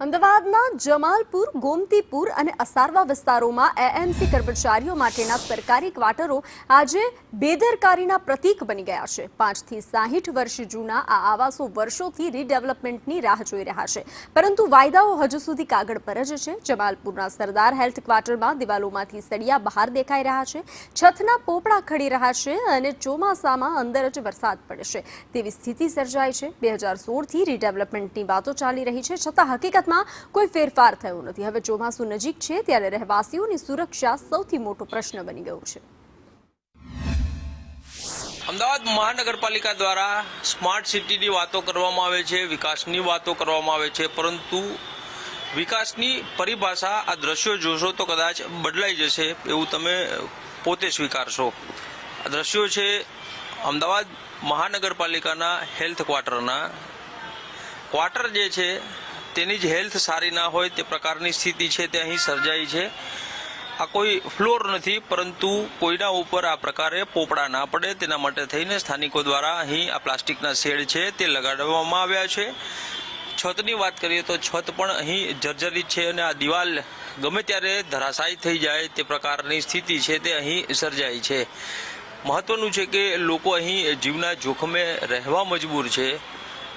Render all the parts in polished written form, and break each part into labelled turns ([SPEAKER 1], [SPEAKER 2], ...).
[SPEAKER 1] અમદાવાદના જમાલપુર, ગોમતીપુર અને અસારવા વિસ્તારોમાં એએમસી કર્મચારીઓ માટેના સરકારી ક્વાર્ટરો આજે બેદરકારીના પ્રતીક બની ગયા છે। 5 થી 60 વર્ષ જૂના આ આવાસો વર્ષોથી રીડેવલપમેન્ટની રાહ જોઈ રહ્યા છે, પરંતુ વાયદાઓ હજુ સુધી કાગળ પર જ છે। જમાલપુરના સરદાર હેલ્થ ક્વાર્ટરમાં દિવાલોમાંથી સળિયા બહાર દેખાઈ રહ્યા છે, છતના પોપડા ખડી રહ્યા છે અને ચોમાસામાં અંદર જ વરસાદ પડે છે તેવી સ્થિતિ સર્જાઈ છે। 2016થી રીડેવલપમેન્ટની વાતો ચાલી રહી છે, છતાં હકીકતમાં કોઈ ફેરફાર થયો નથી। હવે ચોમાસું નજીક છે ત્યારે રહેવાસીઓની સુરક્ષા સૌથી મોટો પ્રશ્ન બની ગયો છે।
[SPEAKER 2] અમદાવાદ મહાનગરપાલિકા દ્વારા સ્માર્ટ સિટીની વાતો કરવામાં આવે છે, વિકાસની વાતો કરવામાં આવે છે, પરંતુ વિકાસની પરિભાષા આ દ્રશ્યો જોશો તો કદાચ બદલાઈ જશે એવું તમે પોતે સ્વીકારશો। આ દ્રશ્યો છે અમદાવાદ મહાનગરપાલિકાના હેલ્થ ક્વાર્ટર જે છે તેની જ હેલ્થ સારી ના હોય તે પ્રકારની સ્થિતિ છે તે અહીં સર્જાઈ છે। આ કોઈ ફ્લોર નથી, પરંતુ કોઈના ઉપર આ પ્રકારે પોપડા ના પડે તેના માટે થઈને સ્થાનિકો દ્વારા અહીં આ પ્લાસ્ટિકના શેડ છે તે લગાડવામાં આવ્યા છે। છતની વાત કરીએ તો છત પણ અહીં જર્જરિત છે અને આ દિવાલ ગમે ત્યારે ધરાશાયી થઈ જાય તે પ્રકારની સ્થિતિ છે તે અહીં સર્જાઈ છે। મહત્વનું છે કે લોકો અહીં જીવના જોખમે રહેવા મજબૂર છે।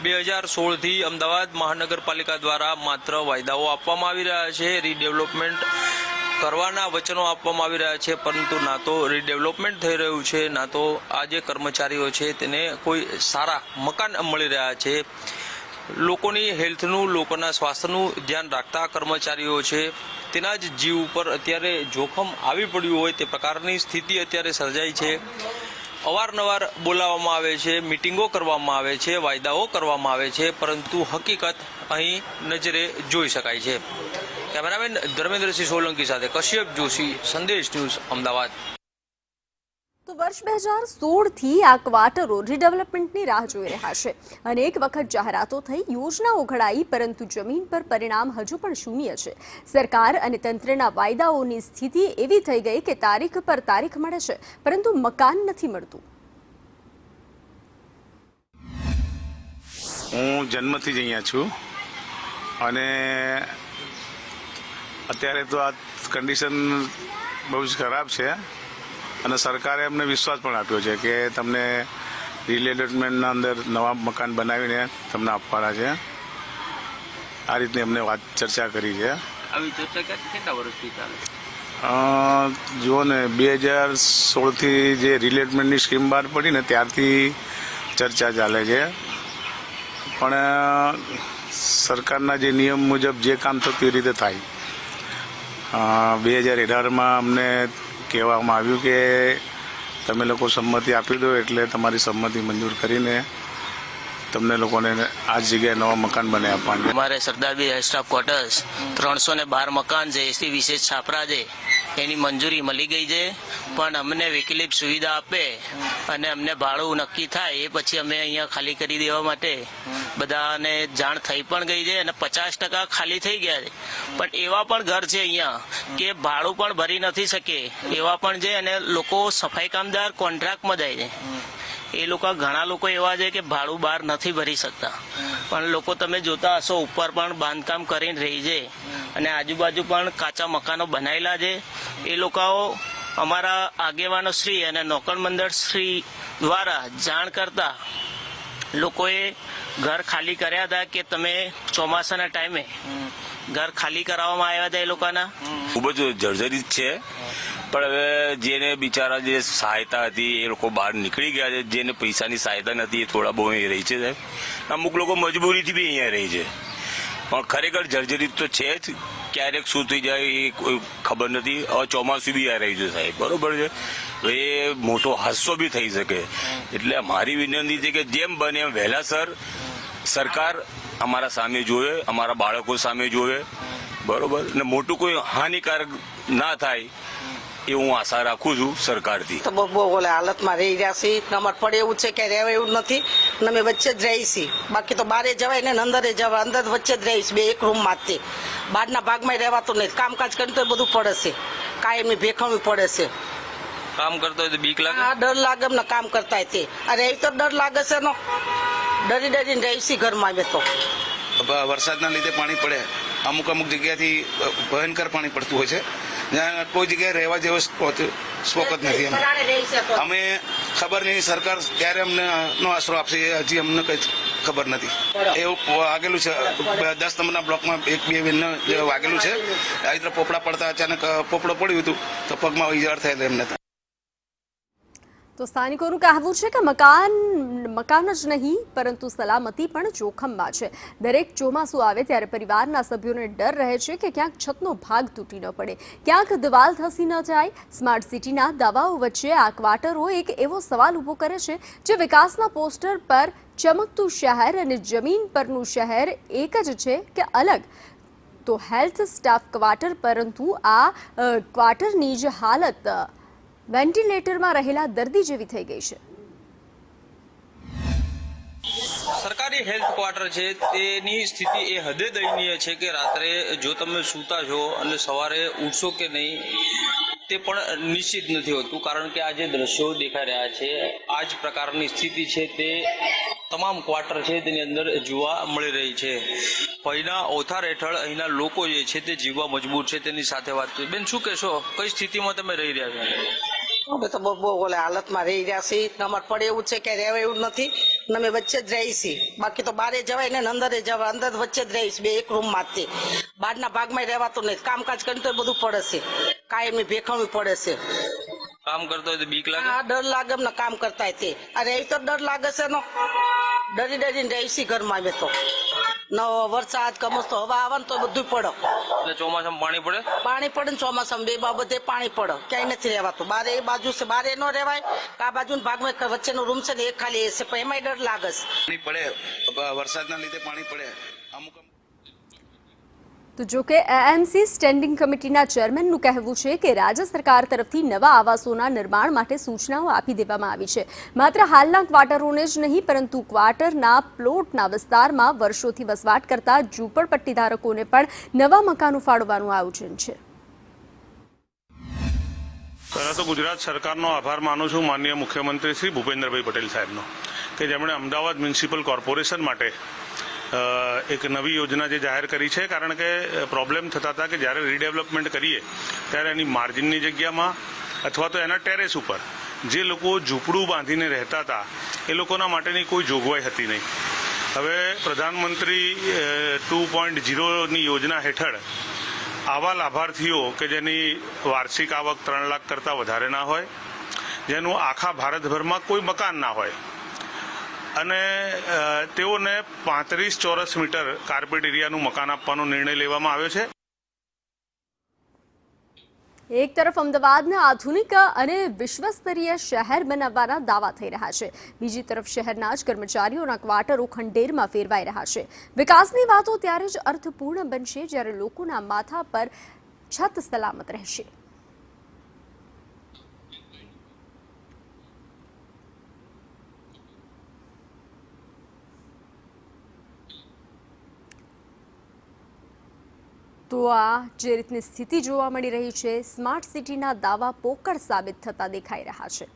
[SPEAKER 2] 2016થી અમદાવાદ મહાનગરપાલિકા દ્વારા માત્ર વાયદાઓ આપવામાં આવી રહ્યા છે, રીડેવલપમેન્ટ કરવાના વચનો આપવામાં આવી રહ્યા છે, પરંતુ ના તો રીડેવલપમેન્ટ થઈ રહ્યું છે, ના તો આ જે કર્મચારીઓ છે તેને કોઈ સારા મકાન મળી રહ્યા છે। લોકોની હેલ્થનું, લોકોના સ્વાસ્થ્યનું ધ્યાન રાખતા કર્મચારીઓ છે તેના જ જીવ ઉપર અત્યારે જોખમ આવી પડ્યું હોય તે પ્રકારની સ્થિતિ અત્યારે સર્જાઈ છે। અવારનવાર બોલાવવામાં આવે છે, મિટિંગો કરવામાં આવે છે, વાયદાઓ કરવામાં આવે છે, પરંતુ હકીકત અહીં નજરે જોઈ શકાય છે। કેમેરામેન ધર્મેન્દ્રસિંહ સોલંકી સાથે કશ્યપ જોશી, સંદેશ ન્યૂઝ, અમદાવાદ।
[SPEAKER 1] તો વર્ષ 2016થી આ ક્વાર્ટરો રીડેવલપમેન્ટની રાહ જોઈ રહ્યા છે। અનેક વખત જાહેરાતો થઈ, યોજનાઓ ઘડાઈ, પરંતુ જમીન પર પરિણામ હજુ પણ શૂન્ય છે। સરકાર અને તંત્રના વાયદાઓની સ્થિતિ એવી થઈ ગઈ કે તારીખ પર તારીખ મળે છે, પરંતુ મકાન નથી મળતું।
[SPEAKER 3] હું જન્મથી જ અહીંયા છું અને અત્યારે તો આ કન્ડિશન બહુ જ ખરાબ છે અને સરકારે અમને વિશ્વાસ પણ આપ્યો છે કે તમને રીડેવલપમેન્ટના અંદર નવા મકાન બનાવીને તમને આપવાના છે। આ રીતની અમને ચર્ચા કરી છે।
[SPEAKER 2] આવી ચર્ચા કેટલા વર્ષથી ચાલે?
[SPEAKER 3] જુઓ ને, 2016થી જે રીડેવલપમેન્ટની સ્કીમ બહાર પડી ને ત્યારથી ચર્ચા ચાલે છે, પણ સરકારના જે નિયમ મુજબ જે કામ થતું એ રીતે થાય। 2018માં અમને કહેવામાં આવ્યું કે તમે લોકો સંમતિ આપી દો એટલે તમારી સંમતિ મંજૂર કરીને તમને લોકોને આ જગ્યાએ નવા મકાન બનાવી આપવાના।
[SPEAKER 4] અમારે સરદારબી સ્ટાફ ક્વાર્ટર્સ 312 મકાન છે, એસી વિશેષ છાપરા છે, એની મંજૂરી મળી ગઈ છે, પણ અમને વૈકલ્પિક સુવિધા આપે અને અમને ભાડું નક્કી થાય એ પછી અમે અહીંયા ખાલી કરી દેવા માટે બધાને જાણ થઈ પણ ગઈ છે અને 50% ખાલી થઈ ગયા છે। પણ એવા પણ ઘર છે અહીંયા કે ભાડું પણ ભરી નથી શકે એવા પણ છે અને લોકો સફાઈ કામદાર કોન્ટ્રાક્ટમાં જાય છે। એ લોકો, ઘણા લોકો એવા છે કે ભાડું બહાર નથી ભરી શકતા, પણ લોકો તમે જોતા હશો ઉપર પણ બાંધકામ કરીને રહી છે અને આજુબાજુ પણ કાચા મકાનો બનાવેલા છે। એ લોકો અમારા આગેવાનો શ્રી અને નોકર મંડળ શ્રી દ્વારા જાણ કરતા લોકોએ ઘર ખાલી કર્યા હતા કે તમે ચોમાસાના ટાઈમે ઘર ખાલી કરાવવામાં આવ્યા હતા। એ લોકોના
[SPEAKER 5] ખૂબ જ જર્જરિત છે, પણ હવે જેને બિચારા જે સહાયતા હતી એ લોકો બહાર નીકળી ગયા છે, જેને પૈસાની સહાયતા નથી એ થોડા બહુ અહીં રહી છે સાહેબ। અમુક લોકો મજબૂરીથી બી અહીંયા રહી છે, પણ ખરેખર જર્જરિત તો છે જ। ક્યારેક શું થઈ જાય એ કોઈ ખબર નથી। હવે ચોમાસું બી આ રહ્યું છે સાહેબ, બરોબર છે, એ મોટો હાદસો બી થઈ શકે। એટલે મારી વિનંતી છે કે જેમ બને એમ વહેલાસર સરકાર અમારા સામે જોવે, અમારા બાળકો સામે જોવે, બરોબર, ને મોટું કોઈ હાનિકારક ના થાય એ હું આશા રાખું છું સરકારથી।
[SPEAKER 6] તો બહુ હાલતમાં રહી રહ્યા છીએ, અમારે પડે એવું છે કે રહેવા એવું નથી ને અમે વચ્ચે જ રહી છીએ। બાકી તો બારે જવાય ને અંદરે જવાય, અંદર વચ્ચે જ રહીશ, બે એક રૂમમાં જ। બહારના ભાગમાં રહેવાતું નહીં, કામકાજ કરીને તો બધું પડે છે, કાયમની ભેખવવી પડે છે।
[SPEAKER 2] કામ કરતો હોય તો બીક લાગે?
[SPEAKER 6] હા, ડર લાગે અમને કામ કરતા તે અરે એ તો ડર લાગે છે નો, ડરી ડરીને રહી છીએ ઘરમાં। અમે તો
[SPEAKER 7] વરસાદના લીધે પાણી પડે અમુક જગ્યાથી ભયંકર પાણી પડતું હોય છે, જ્યાં કોઈ જગ્યાએ રહેવા જેવો સ્પોટ જ નથી. અમે ખબર નહીં સરકાર ક્યારે અમને નો આશરો આપશે, એ હજી અમને કઈ ખબર નથી. એવું વાગેલું છે 10 નંબરના બ્લોકમાં 1-2 બેનને વાગેલું છે. આ રીતે પોપડા પડતા અચાનક પોપડો પડ્યું હતું તો પગમાં ઈજા થયેલ એમને.
[SPEAKER 1] તો સ્થાનિકોનું કહેવું છે કે મકાન જ નહીં પરંતુ સલામતી પણ જોખમમાં છે. દરેક ચોમાસું આવે ત્યારે પરિવારના સભ્યોને ડર રહે છે કે ક્યાંક છતનો ભાગ તૂટી ન પડે, ક્યાંક દિવાલ ધસી ન જાય. સ્માર્ટ સિટીના દાવાઓ વચ્ચે આ ક્વાર્ટરો એક એવો સવાલ ઊભો કરે છે જે વિકાસના પોસ્ટર પર ચમકતું શહેર અને જમીન પરનું શહેર એક જ છે કે અલગ. તો હેલ્થ સ્ટાફ ક્વાર્ટર, પરંતુ આ ક્વાર્ટરની જ હાલત વેન્ટિલેટરમાં રહેલા દર્દી જેવી થઈ ગઈ છે.
[SPEAKER 2] સરકારી હેલ્થ ક્વાર્ટર છે તેની સ્થિતિ એ હદે દયનીય છે કે રાત્રે જો તમે સૂતા છો અને સવારે ઉઠશો કે નહીં તે પણ નિશ્ચિત નથી હોતું, કારણ કે આ જે દ્રશ્યો દેખાઈ રહ્યા છે આ જ પ્રકારની સ્થિતિ છે તે તમામ ક્વાર્ટર છે તેની અંદર જોવા મળી રહી છે. ભયના ઓથાર હેઠળ અહીંના લોકો જે છે તે જીવવા મજબૂર છે. તેની સાથે વાત કરી. બેન, શું કહેશો, કઈ સ્થિતિમાં તમે રહી રહ્યા છો?
[SPEAKER 6] અમે તો બહુ ઓલે હાલતમાં રહી રહ્યા છીએ. અમારે પડે એવું છે કે રહેવા એવું નથી. અમે વચ્ચે જ રહી છીએ, બાકી તો બારે જવાય ને અંદરે જવાય. અંદર વચ્ચે જ રહીશ, બે એક રૂમ માંથી. બહારના ભાગમાં રહેવાતું નહીં. કામકાજ કરીને તો બધું પડે છે, કાયમી ભેખણું પડે છે.
[SPEAKER 2] કામ કરતો હોય તો બીક લાગે?
[SPEAKER 6] હા, ડર લાગે અમને કામ કરતા તે. અરે એ તો ડર લાગે છે નો, ડરીને રહી છીએ ઘરમાં. અમે તો વરસાદ કમોસતો હવા આવે ને તો બધું પડે.
[SPEAKER 2] એટલે ચોમાસામાં પાણી પડે
[SPEAKER 6] ને ચોમાસામાં બે બાબતે પાણી પડે. ક્યાંય નથી રહેવાતું. બારે એ બાજુ છે, બારે ન રહેવાય. આ બાજુ ભાગમાં વચ્ચેનો રૂમ છે ને એ ખાલી એ છે, પણ એમાંય ડર લાગે છે.
[SPEAKER 7] પાણી પડે, વરસાદના લીધે પાણી પડે. અમુક
[SPEAKER 1] તો જો કે એએમસી સ્ટેન્ડિંગ કમિટીના ચેરમેનનું કહેવું છે કે રાજ્ય સરકાર તરફથી નવા આવાસોના નિર્માણ માટે સૂચનાઓ આપી દેવામાં આવી છે. માત્ર હાલના ક્વાર્ટરોને જ નહીં પરંતુ ક્વાર્ટરના પ્લોટના વિસ્તારમાં વર્ષોથી વસવાટ કરતા ઝૂંપડપટ્ટી ધારકોને પણ નવા મકાનો ફાળવવાનું આયોજન છે.
[SPEAKER 8] પહેલાં તો ગુજરાત સરકારનો આભાર માનું છું માનનીય મુખ્યમંત્રી શ્રી ભૂપેન્દ્રભાઈ પટેલ સાહેબનો, કે જેમણે અમદાવાદ મ્યુનિસિપલ કોર્પોરેશન માટે એક નવી યોજના જે જાહેર કરી છે. કારણ કે પ્રોબ્લેમ થતા હતા કે જ્યારે રીડેવલપમેન્ટ કરીએ ત્યારે એની માર્જિનની જગ્યામાં અથવા તો એના ટેરેસ ઉપર જે લોકો ઝૂંપડું બાંધીને રહેતા હતા એ લોકોના માટેની કોઈ જોગવાઈ હતી નહીં. હવે પ્રધાનમંત્રી 2.0ની યોજના હેઠળ આવા લાભાર્થીઓ કે જેની વાર્ષિક આવક 3 લાખ કરતાં વધારે ના હોય, જેનું આખા ભારતભરમાં કોઈ મકાન ના હોય અને તેઓને 35 ચોરસ મીટર કાર્પેટ એરિયાનું મકાન આપવાનો નિર્ણય લેવામાં આવ્યો છે.
[SPEAKER 1] એક તરફ અમદાવાદને આધુનિક અને વિશ્વસ્તરીય શહેર બનાવવાના દાવા થઈ રહ્યા છે, બીજી તરફ શહેરના જ કર્મચારીઓના ક્વાર્ટરો ખંડેરમાં ફેરવાઈ રહ્યા છે. વિકાસની વાતો ત્યારે જ અર્થપૂર્ણ બનશે જ્યારે લોકોના માથા પર છત સલામત રહેશે. તો આ જે રીતની સ્થિતિ જોવા મળી રહી છે, સ્માર્ટ સિટીના દાવા પોકળ સાબિત થતા દેખાઈ રહ્યા છે.